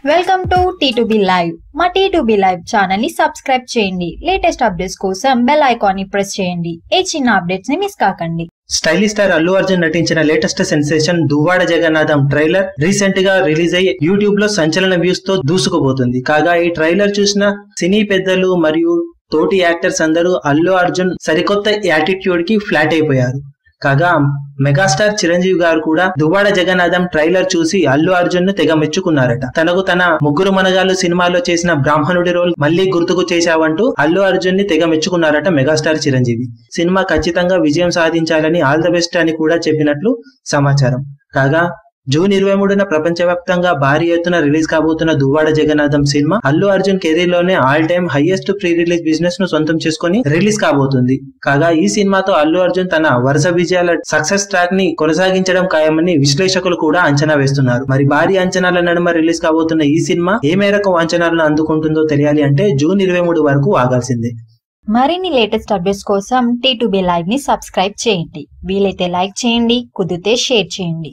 Welcome to T2B live. మా T2B live channel ని subscribe చేయండి. లేటెస్ట్ అప్డేట్స్ కోసం బెల్ ఐకాన్ ని ప్రెస్ చేయండి. ఏ చిన్న అప్డేట్స్ ని మిస్ కాకండి. స్టైలిష్ స్టార్ అల్లు అర్జున్ నటించిన latest sensation Duvvada Jagannatham trailer recent గా రిలీజ్ అయ్యి యూట్యూబ్ లో సంచలన వ్యూస్ తో దూసుకుపోతుంది. కాగా ఈ ట్రైలర్ చూసిన సినీ పెద్దలు మరియు తోటి యాక్టర్స్ అందరూ అల్లు అర్జున్ సరికొత్త యాటిట్యూడ్ కి ఫ్లాట్ అయిపోయారు. కాగా మెగాస్టార్ చిరంజీవి గారు కూడా దువ్వాడ జగన్నాథం ట్రైలర్ చూసి అల్లు అర్జున్ ను తెగ మెచ్చుకున్నారట. తనకు తన ముగ్గురు మనగాళ్ళు సినిమాలో చేసిన బ్రాహ్మణుడి రోల్ మళ్లీ గుర్తుకు చేశావంటూ అల్లు అర్జున్ ని తెగ మెచ్చుకున్నారట మెగాస్టార్ చిరంజీవి. సినిమా ఖచ్చితంగా విజయం సాధించాలని ఆల్ ద బెస్ట్ అని కూడా చెప్పినట్లు సమాచారం. కాగా జూన్ 23న ప్రపంచవ్యాప్తంగా భారీ ఎత్తున రిలీజ్ కాబోతున్న దువ్వాడ జగన్నాథం సినిమా అల్లు అర్జున్ కెరీర్ లోనే all time highest pre release business ను సొంతం చేసుకుని రిలీజ్ కాబోతుంది. కాగా ఈ సినిమాతో అల్లు అర్జున్ తన వరుస విజయాల సక్సెస్ ట్రాక్ ని కొనసాగించడం ఖాయమని విశ్లేషకులు కూడా అంచనా వేస్తున్నారు. మరి భారీ అంచనాల నడుమ రిలీజ్ కాబోతున్న ఈ సినిమా ఏ మేరకు అంచనాలను అందుకుంటుందో తెలియాలి అంటే జూన్ 23 వరకు ఆగాల్సిందే. మరిన్ని లేటెస్ట్ అప్డేట్స్ కోసం T2B లైవ్ ని సబ్స్క్రైబ్ చేయండి. వీలైతే లైక్ చేయండి, కుదిరితే షేర్ చేయండి.